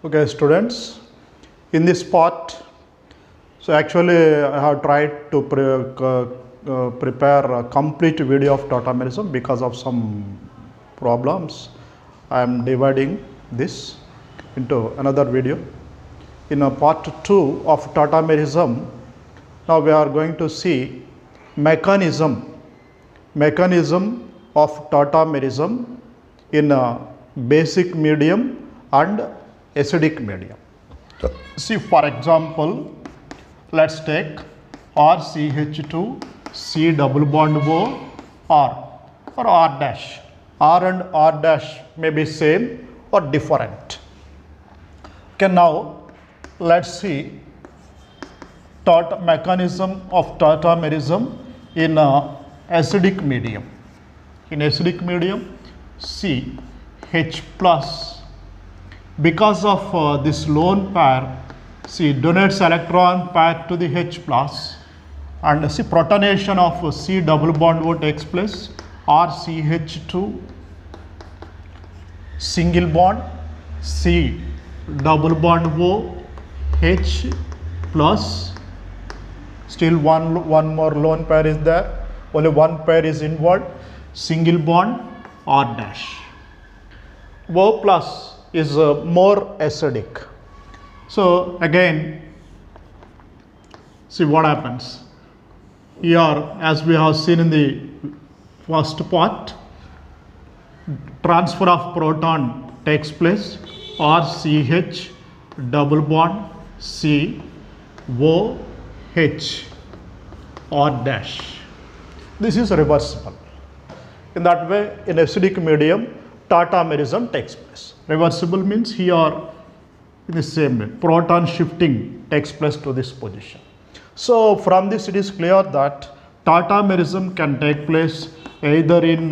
Okay, students, in this part, so actually I have tried to prepare a complete video of tautomerism. Because of some problems, I am dividing this into another video. In part 2 of tautomerism, now we are going to see mechanism of tautomerism in a basic medium and acidic medium. See, for example, let's take RCH2 C double bond O R or R dash. R and R dash may be same or different. Okay, now let's see mechanism of tautomerism in acidic medium. In acidic medium, C H plus, because of this lone pair, C donates electron pair to the H plus, and see protonation of C double bond O takes place. RCH2 single bond C double bond O H plus, still one more lone pair is there, only one pair is involved, single bond R dash. O plus is more acidic. So again, see what happens here. As we have seen in the first part, transfer of proton takes place. RCH double bond C O H R dash. This is reversible. In that way, in acidic medium, tautomerism takes place. Reversible means here in the same way, proton shifting takes place to this position. So from this it is clear that tautomerism can take place either in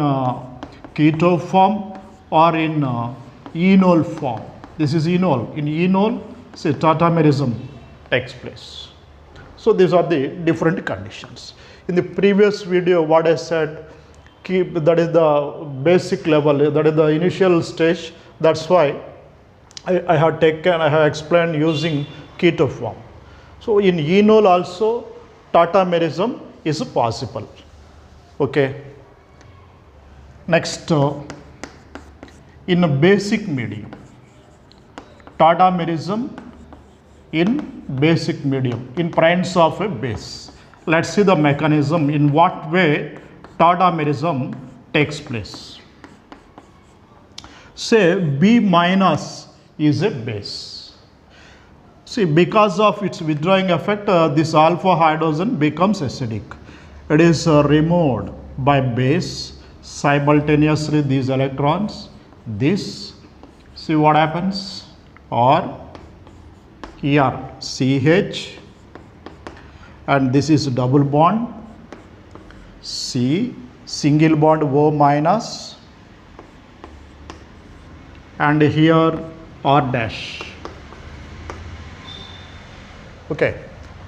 keto form or in enol form. This is enol. In enol, say tautomerism takes place. So these are the different conditions. In the previous video, what I said, that is the basic level, that is the initial stage. That's why I have explained using keto form. So in enol also tautomerism is possible. Okay. Next, in a basic medium, tautomerism in basic medium, in presence of a base. Let's see the mechanism, in what way tautomerism takes place. Say B minus is a base. See, because of its withdrawing effect, this alpha hydrogen becomes acidic. It is removed by base simultaneously these electrons. This, see what happens, or here CH, and this is double bond C, single bond O minus, and here R dash. Okay,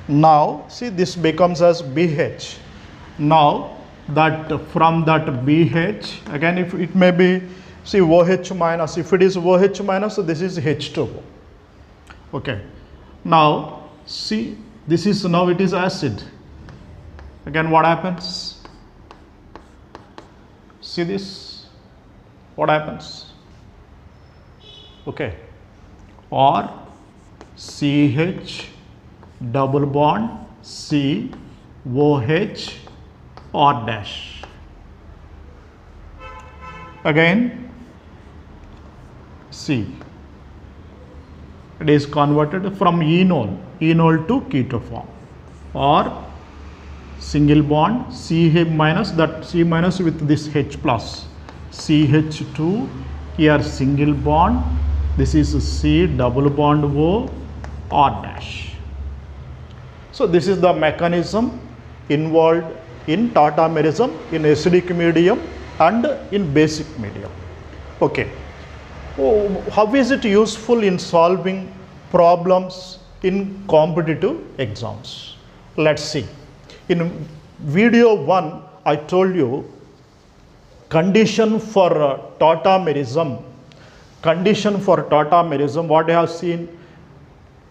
now see this becomes as BH. Now that from that BH, again if it may be, see OH minus, if it is OH minus, so this is H2O. Okay, now see this is, now it is acid. Again what happens? See this, what happens? Okay, or CH double bond C OH R dash. Again C, it is converted from enol to keto form, or single bond CH minus, that C minus with this H plus, CH2, here single bond, this is C double bond O R dash. So this is the mechanism involved in tautomerism in acidic medium and in basic medium. Okay, how is it useful in solving problems in competitive exams? Let's see. In video 1, I told you condition for tautomerism condition for tautomerism, what I have seen,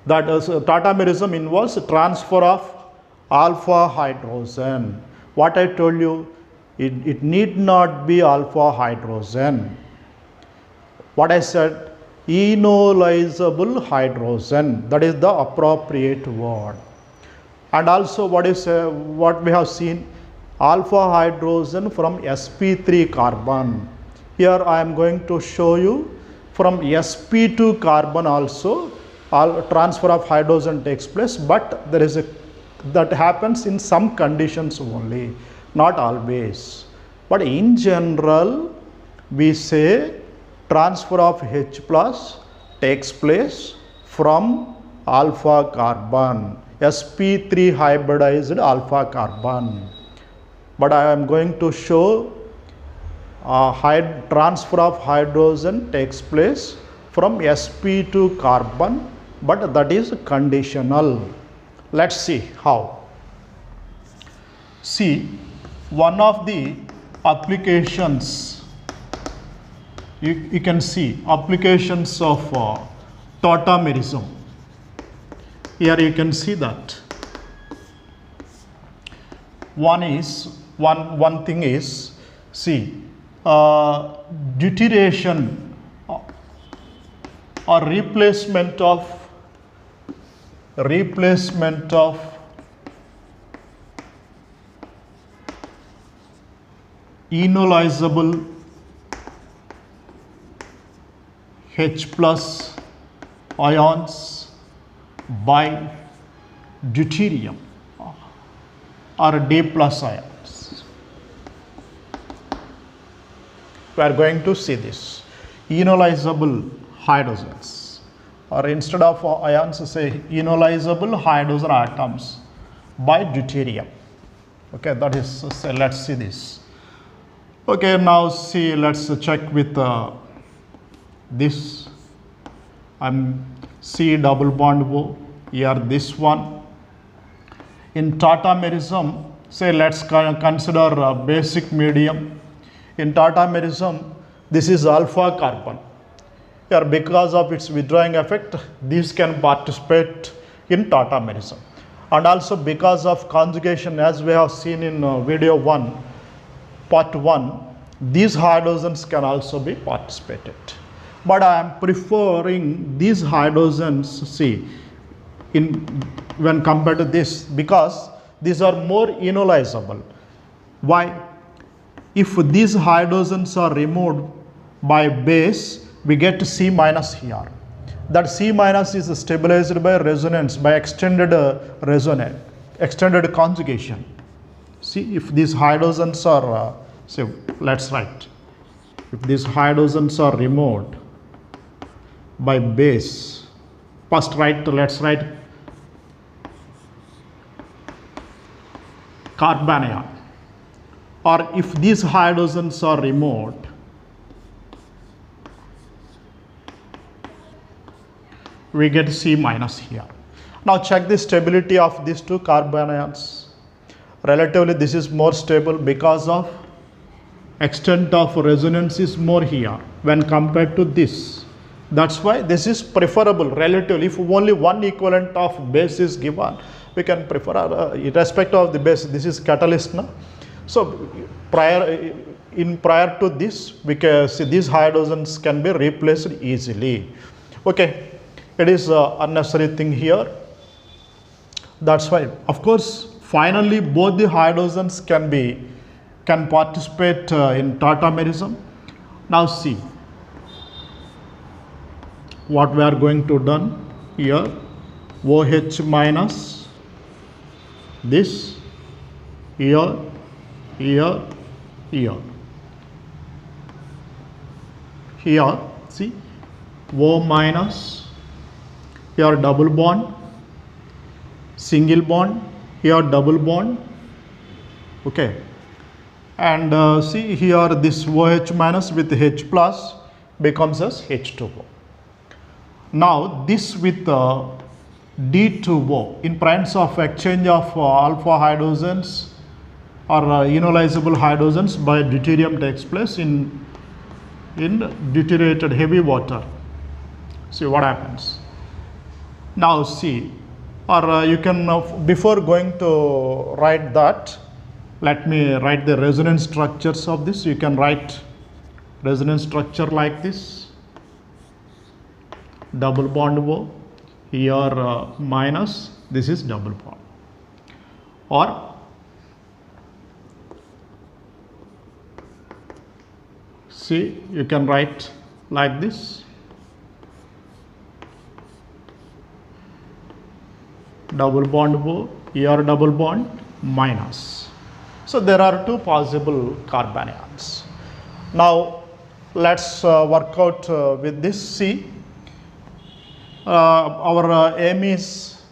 that tautomerism involves transfer of alpha hydrogen. What I told you, it need not be alpha hydrogen. What I said, enolizable hydrogen, that is the appropriate word. And also what we have seen, alpha hydrogen from sp3 carbon. Here I am going to show you from sp2 carbon also transfer of hydrogen takes place, but there is that happens in some conditions only, not always. But in general, we say transfer of H plus takes place from alpha carbon, sp3 hybridized alpha carbon. But I am going to show transfer of hydrogen takes place from sp2 carbon, but that is conditional. Let's see how. See, one of the applications, you can see applications of tautomerism. Here you can see that one thing is, see, deuteration or replacement of enolizable H plus ions by deuterium or D plus ions. We are going to see this enolizable hydrogens, or instead of ions say enolizable hydrogen atoms by deuterium. Okay, that is, let's see this. Okay, now see, let's check with this. C double bond O, here this one. In tautomerism, say let's consider basic medium. In tautomerism, this is alpha carbon. Here, because of its withdrawing effect, these can participate in tautomerism. And also because of conjugation, as we have seen in video 1, part 1, these hydrogens can also be participated. But I am preferring these hydrogens, see, when compared to this, because these are more enolizable. Why? If these hydrogens are removed by base, we get C minus here. That C minus is stabilized by resonance, by extended resonance, extended conjugation. See, if these hydrogens are, say, let's write, if these hydrogens are removed by base, first let's write carbanion, or if these hydrogens are removed, we get C minus here. Now check the stability of these two carbanions. Relatively this is more stable because of extent of resonance is more here when compared to this. That's why this is preferable relatively. If only one equivalent of base is given, we can prefer irrespective of the base. This is catalyst now. So prior to this, we can see these hydrogens can be replaced easily. Okay, it is unnecessary thing here. That's why, of course, finally both the hydrogens can participate in tautomerism. Now see what we are going to done here. OH minus this here, here, here. Here, see, O minus, here double bond, single bond, here double bond. Okay, and see here this OH minus with H plus becomes as H2O. Now this with D2O in presence of exchange of alpha hydrogens or enolizable hydrogens by deuterium takes place. In in deuterated heavy water. See what happens. Now see, or you can, before going to write that, let me write the resonance structures of this. You can write resonance structure like this: double bond O, here minus, this is double bond. Or see, you can write like this: double bond O, here double bond minus. So there are two possible carbanions. Now let's work out with this. See, our aim is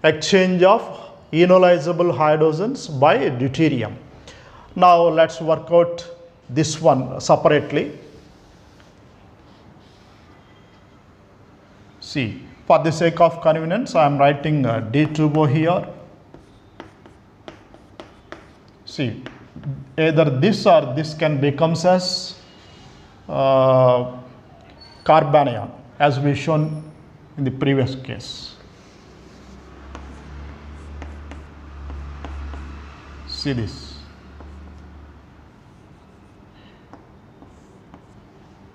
exchange of enolizable hydrogens by deuterium. Now let's work out this one separately. See, for the sake of convenience, I am writing D2O here. See, either this or this can becomes as carbanion, as we shown in the previous case. See this.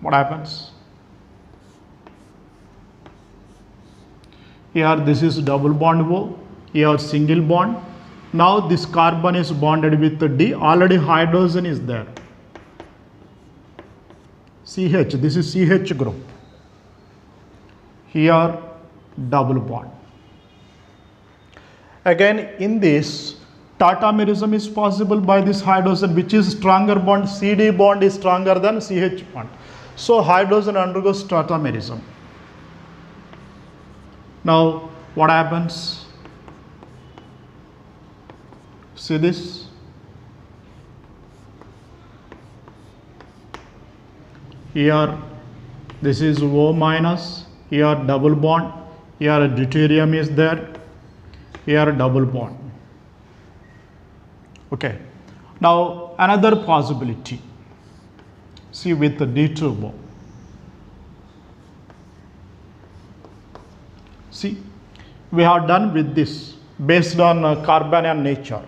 What happens? Here this is double bond O, here single bond. Now this carbon is bonded with the D, already hydrogen is there. CH, this is CH group. Here double bond. Again in this, tautomerism is possible by this hydrogen, which is stronger bond. CD bond is stronger than CH bond. So hydrogen undergoes tautomerism. Now what happens? See this? Here this is O minus, here double bond, here deuterium is there, here double bond. Okay. Now another possibility. See, with the D2O. See, we have done with this based on carbanion nature.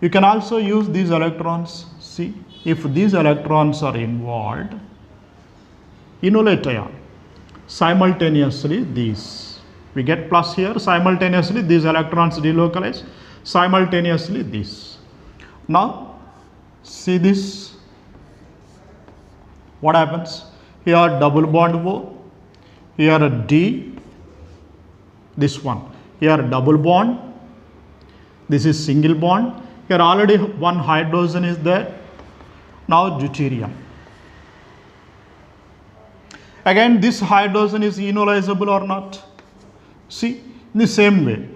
You can also use these electrons. See, if these electrons are involved, enolate ion, simultaneously these. We get plus here, simultaneously these electrons delocalize, simultaneously this. Now, see this. What happens? Here double bond O, here a D, this one. Here double bond, this is single bond. Here already one hydrogen is there. Now deuterium. Again this hydrogen is enolizable or not? See, in the same way,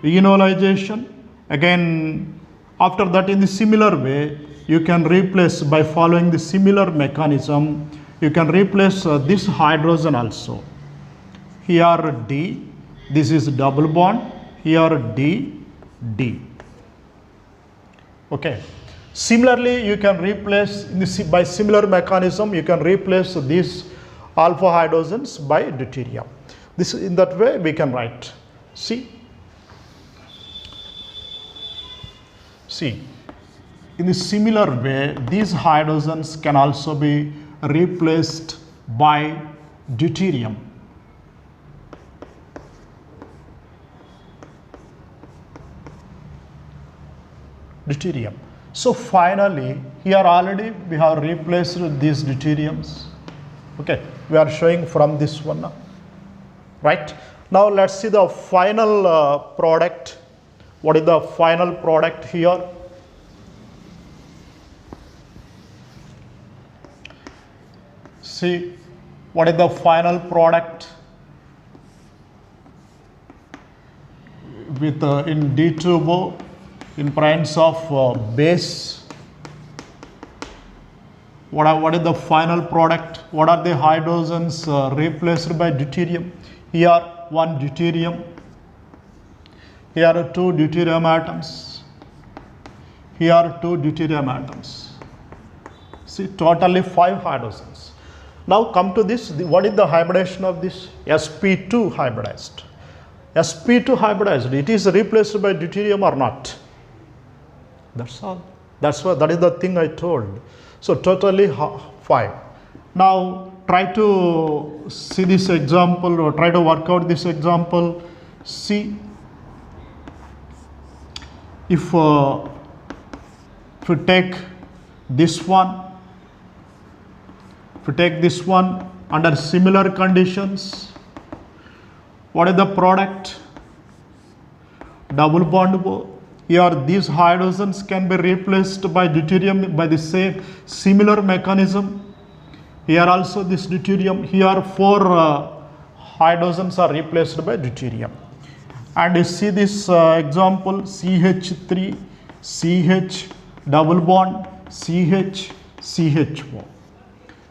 enolization. Again after that, in the similar way, you can replace by following the similar mechanism. You can replace this hydrogen also. Here D, this is double bond, here D, D. Okay. Similarly, you can replace by similar mechanism, you can replace these alpha hydrogens by deuterium. This, in that way we can write. See, in the similar way, these hydrogens can also be replaced by deuterium. So finally, here already we have replaced these deuteriums. Okay, we are showing from this one now. Right? Now let's see the final product. What is the final product here? See, what is the final product with in D2O in presence of base? What is the final product? What are the hydrogens replaced by deuterium? Here one deuterium, here are two deuterium atoms, here two deuterium atoms. See, totally 5 hydrogens. Now come to this, what is the hybridization of this? sp2 hybridized. sp2 hybridized, it is replaced by deuterium or not? That's all. That is the thing I told. So totally 5. Now try to see this example, or try to work out this example. See, if we take this one, under similar conditions, what is the product? Double bond. Here these hydrogens can be replaced by deuterium by the same similar mechanism. Here also this deuterium, here 4 hydrogens are replaced by deuterium. And you see this example, CH3, CH, double bond, CH, CHO.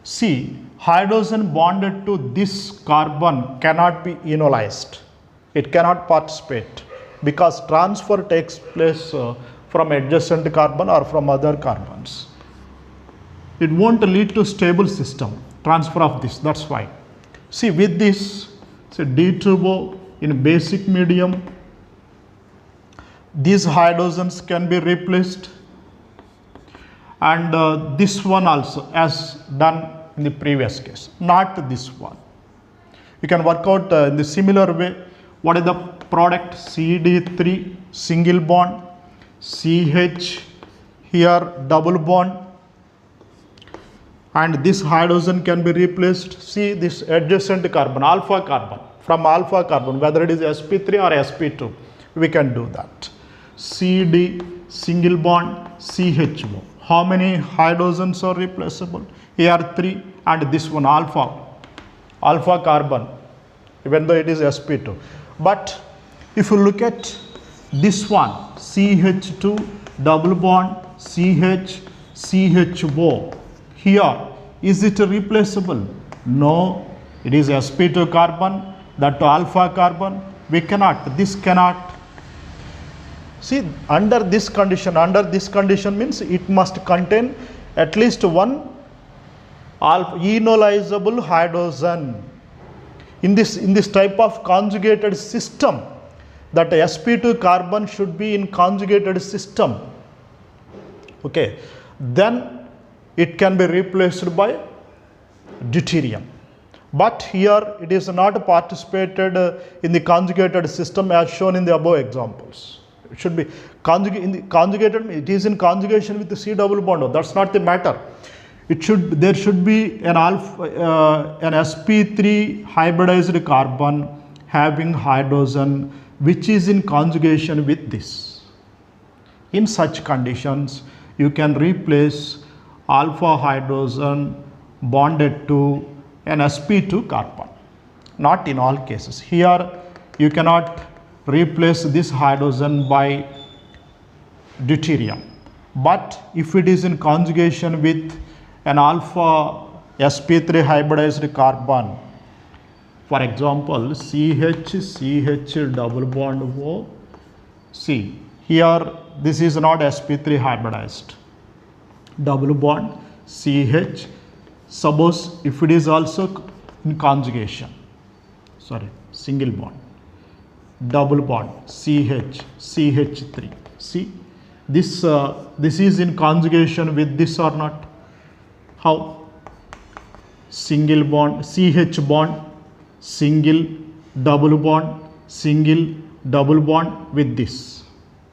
See, hydrogen bonded to this carbon cannot be enolized. It cannot participate because transfer takes place from adjacent carbon or from other carbons. It won't lead to stable system, transfer of this, that's why. See, with this, say D2O in basic medium, these hydrogens can be replaced, and this one also as done in the previous case, not this one. You can work out in the similar way. What is the product? CD3 single bond, CH here double bond, and this hydrogen can be replaced. See this adjacent carbon, alpha carbon, from alpha carbon, whether it is sp3 or sp2, we can do that. CD single bond, CHO. How many hydrogens are replaceable? Here 3, and this one alpha carbon, even though it is sp2. But if you look at this one, CH2 double bond, CH, CHO, here is it replaceable? No, it is sp2 carbon, that alpha carbon, we cannot, this cannot. See, under this condition means it must contain at least one enolizable hydrogen. In this type of conjugated system, that sp2 carbon should be in conjugated system. Okay, then it can be replaced by deuterium. But here it is not participated in the conjugated system as shown in the above examples. It should be conjugated, it is in conjugation with the C double bond. That's not the matter. There should be an sp3 hybridized carbon having hydrogen which is in conjugation with this. In such conditions, you can replace alpha hydrogen bonded to an sp2 carbon. Not in all cases. Here you cannot replace this hydrogen by deuterium. But if it is in conjugation with an alpha sp3 hybridized carbon, for example CH double bond O. See, here this is not sp3 hybridized, double bond CH. Suppose if it is also in conjugation, single bond, double bond CH, CH3. See, this is in conjugation with this or not? How? Single bond, CH bond, single, double bond, single, double bond with this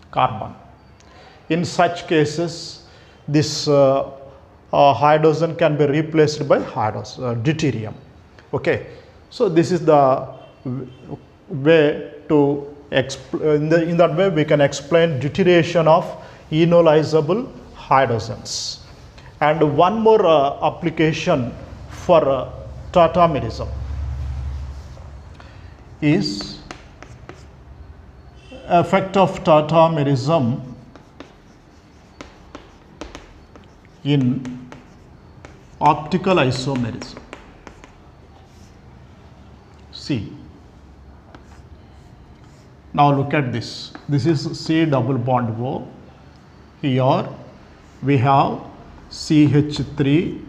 carbon. In such cases, this hydrogen can be replaced by deuterium. Okay, so this is the way to in that way we can explain deuteration of enolizable hydrogens. And one more application for tautomerism is effect of tautomerism in optical isomerism. See, now look at this. This is C double bond O. Here we have CH3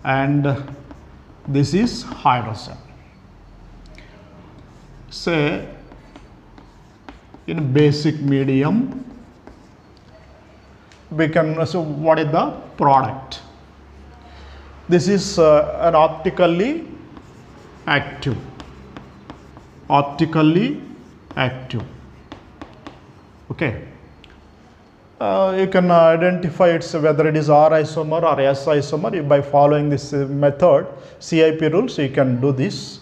and this is hydrogen. Say in basic medium we can, so what is the product? This is an optically active. Okay. You can identify it's whether it is R isomer or S isomer by following this method, CIP rules. You can do this.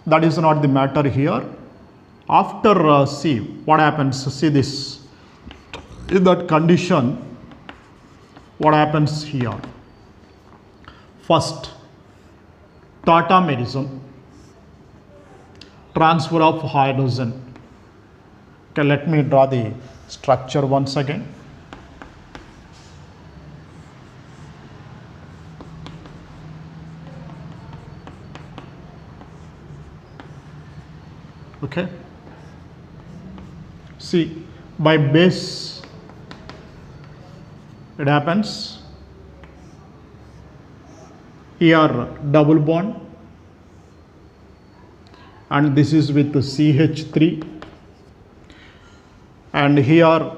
That is not the matter here. After C, what happens? See this. In that condition, what happens here? First, tautomerism, transfer of hydrogen. Okay, let me draw the structure once again. Okay. See, by base, it happens here double bond, and this is with the CH3, and here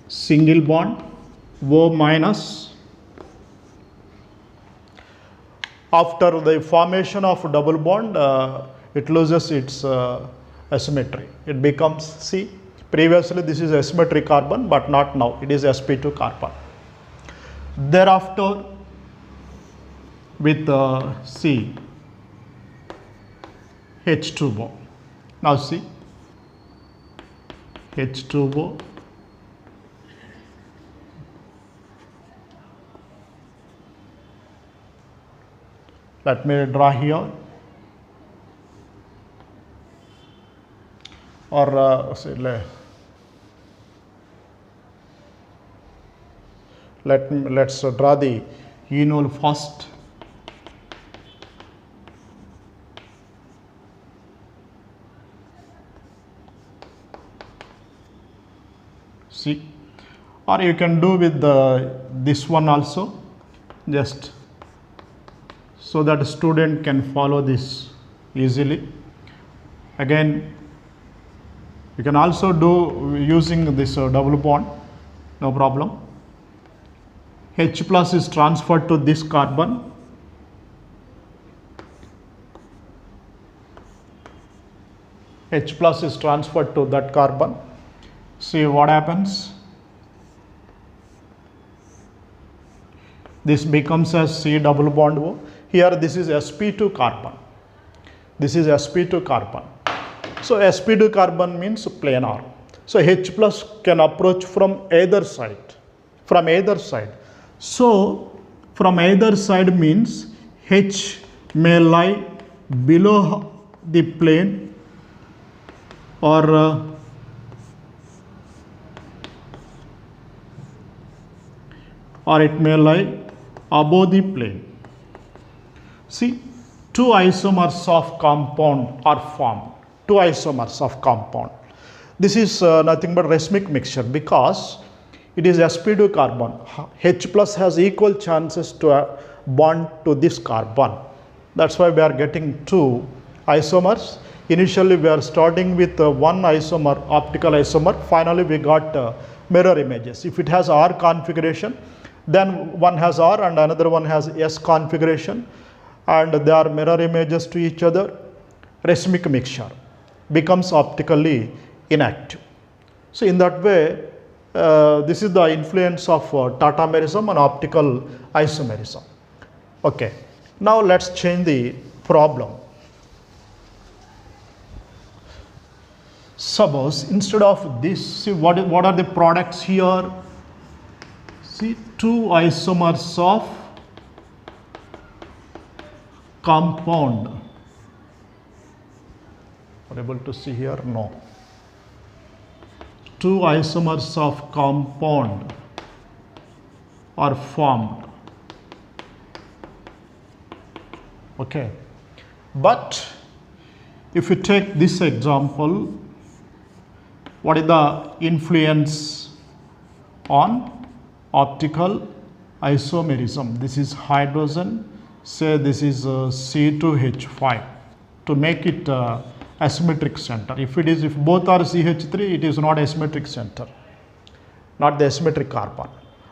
single bond O minus. After the formation of double bond, it loses its asymmetry. It becomes C. Previously this is asymmetric carbon, but not now. It is sp2 carbon. Thereafter, with C, H2O. Now see, H2O, let me draw here, or let's draw the enol first. See, or you can do with this one also, just so that a student can follow this easily. Again, you can also do using this double bond, no problem. H plus is transferred to this carbon. H plus is transferred to that carbon. See what happens. This becomes a C double bond O. Here this is sp2 carbon. This is sp2 carbon. So sp2 carbon means planar. So H plus can approach from either side. From either side. So from either side means H may lie below the plane or it may lie above the plane. See, two isomers of compound are formed. Two isomers of compound. This is nothing but racemic mixture because it is sp2 carbon. H plus has equal chances to bond to this carbon. That's why we are getting two isomers. Initially we are starting with one isomer, optical isomer. Finally we got mirror images. If it has R configuration, then one has R and another one has S configuration, and they are mirror images to each other. Racemic mixture becomes optically inactive. So in that way, this is the influence of tautomerism and optical isomerism. Okay, now let's change the problem. Suppose instead of this, see what are the products here? See, two isomers of compound. Are able to see here? No. Two isomers of compound are formed. Okay. But if you take this example, what is the influence on optical isomerism. This is hydrogen, say this is C2H5, to make it asymmetric center. If both are CH3, it is not asymmetric center, not the asymmetric carbon.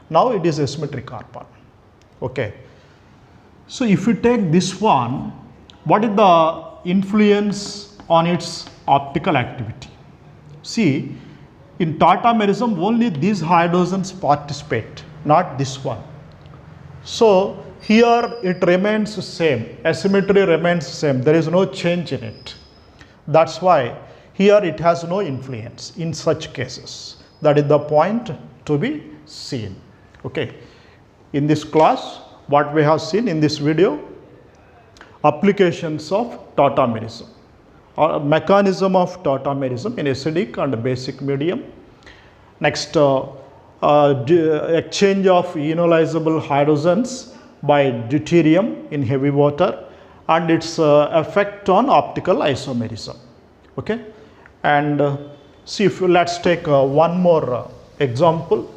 Now it is asymmetric carbon. Okay. So if you take this one, what is the influence on its optical activity? See, in tautomerism only these hydrogens participate, not this one. So here it remains same, asymmetry remains same, there is no change in it. That's why here it has no influence in such cases. That is the point to be seen. Okay. In this class, what we have seen in this video, applications of tautomerism or mechanism of tautomerism in acidic and basic medium. Next, exchange of ionizable hydrogens by deuterium in heavy water and its effect on optical isomerism. Okay, and see, if let's take one more example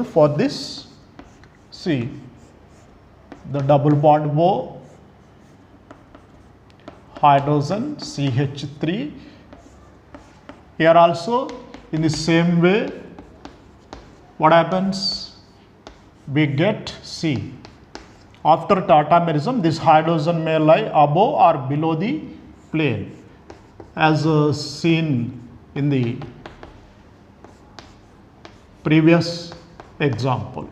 for this. See, the double bond O, hydrogen CH3. Here also in the same way, what happens? We get C. After tautomerism, this hydrogen may lie above or below the plane, as seen in the previous example.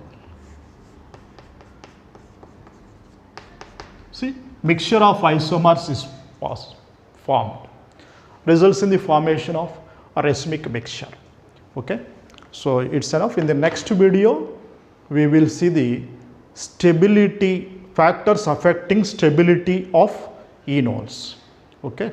See, mixture of isomers is formed, results in the formation of a racemic mixture. Okay, so it's enough. In the next video, we will see the stability factors affecting stability of enols. Okay.